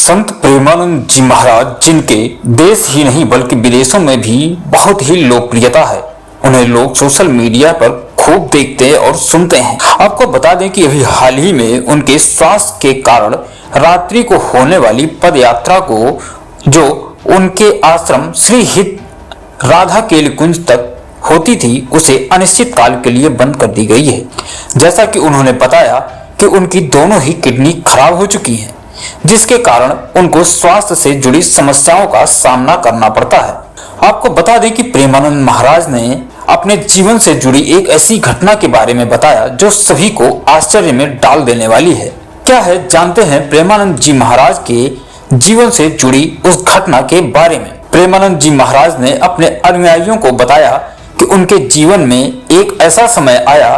संत प्रेमानंद जी महाराज, जिनके देश ही नहीं बल्कि विदेशों में भी बहुत ही लोकप्रियता है, उन्हें लोग सोशल मीडिया पर खूब देखते और सुनते हैं। आपको बता दें कि अभी हाल ही में उनके स्वास्थ्य के कारण रात्रि को होने वाली पद यात्रा को, जो उनके आश्रम श्री हित राधा केलकुंज तक होती थी, उसे अनिश्चित काल के लिए बंद कर दी गई है। जैसा कि उन्होंने बताया कि उनकी दोनों ही किडनी खराब हो चुकी हैं, जिसके कारण उनको स्वास्थ्य से जुड़ी समस्याओं का सामना करना पड़ता है। आपको बता दें कि प्रेमानंद महाराज ने अपने जीवन से जुड़ी एक ऐसी घटना के बारे में बताया जो सभी को आश्चर्य में डाल देने वाली है। क्या है, जानते हैं प्रेमानंद जी महाराज के जीवन से जुड़ी उस घटना के बारे में। प्रेमानंद जी महाराज ने अपने अनुयायियों को बताया कि उनके जीवन में एक ऐसा समय आया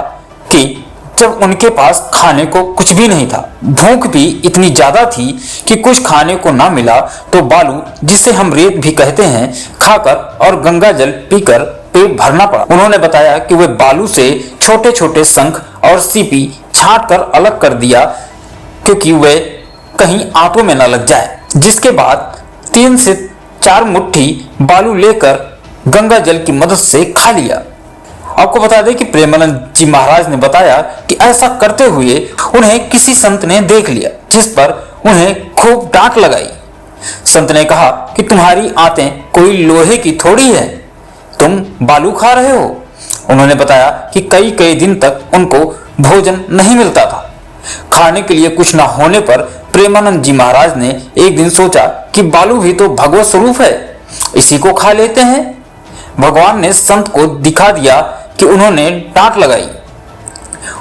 कि जब उनके पास खाने को कुछ भी नहीं था। भूख भी इतनी ज्यादा थी कि कुछ खाने को ना मिला तो बालू, जिसे हम रेत भी कहते हैं, खाकर और गंगा जल पीकर पेट भरना पड़ा। उन्होंने बताया कि वे बालू से छोटे छोटे शंख और सीपी छांट कर अलग कर दिया, क्योंकि वे कहीं आंतों में न लग जाए। जिसके बाद 3 से 4 मुट्ठी बालू लेकर गंगा जल की मदद से खा लिया। आपको बता दें कि प्रेमानंद जी महाराज ने बताया कि ऐसा करते हुए उन्हें किसी संत ने देख लिया, जिस पर उन्हें खूब डांट लगाई। संत ने कहा कि तुम्हारी आंतें कोई लोहे की थोड़ी है, तुम बालू खा रहे हो। उन्होंने बताया कि कई कई दिन तक उनको भोजन नहीं मिलता था। खाने के लिए कुछ न होने पर प्रेमानंद जी महाराज ने एक दिन सोचा कि बालू भी तो भगवत स्वरूप है, इसी को खा लेते हैं। भगवान ने संत को दिखा दिया कि उन्होंने डांट लगाई।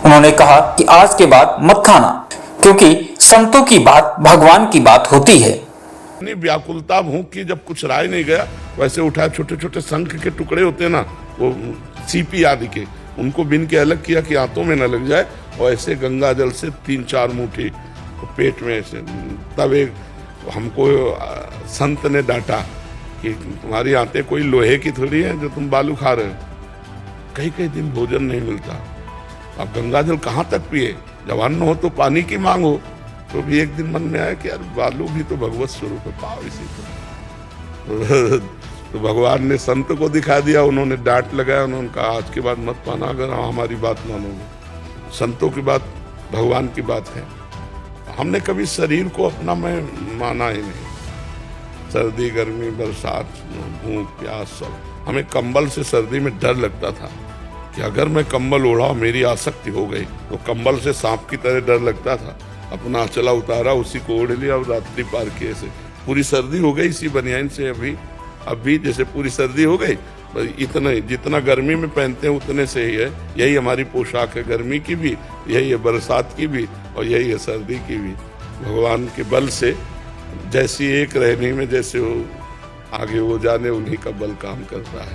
उन्होंने कहा कि आज के बाद मत खाना, क्योंकि संतों की बात भगवान की बात होती है। इतनी व्याकुलता भूख की जब कुछ राय नहीं गया, वैसे उठाए छोटे छोटे शंख के टुकड़े होते हैं ना, वो सीपी आदि के, उनको बिन के अलग किया कि आंतों में न लग जाए, और ऐसे गंगा जल से 3-4 मुट्ठी पेट में ऐसे। तब एक हमको संत ने डांटा कि तुम्हारी आंतें कोई लोहे की थोड़ी है जो तुम बालू खा रहे हो। कई कई दिन भोजन नहीं मिलता, अब गंगा जल कहाँ तक पिए, जब अन्न हो तो पानी की मांग हो। तो भी एक दिन मन में आया कि यार बालू भी तो भगवत स्वरूप है, पाओ इसी को। तो भगवान ने संत को दिखा दिया, उन्होंने डांट लगाया, उन्होंने कहा आज के बाद मत पाना, अगर हमारी बात मानोगे। संतों की बात भगवान की बात है। हमने कभी शरीर को अपना मैं माना ही नहीं। सर्दी गर्मी बरसात भूख प्यास सब, हमें कंबल से सर्दी में डर लगता था कि अगर मैं कंबल ओढ़ा, मेरी आसक्ति हो गई तो कंबल से सांप की तरह डर लगता था। अपना अचला उतारा, उसी को ओढ़ लिया और रात्रि पार किए से पूरी सर्दी हो गई इसी बनियान से। अभी जैसे पूरी सर्दी हो गई, इतना जितना गर्मी में पहनते हैं उतने से ही है। यही हमारी पोशाक है, गर्मी की भी यही है, बरसात की भी और यही है, सर्दी की भी। भगवान के बल से जैसी एक रहने में जैसे वो आगे वो जाने, उन्हीं का बल काम करता है।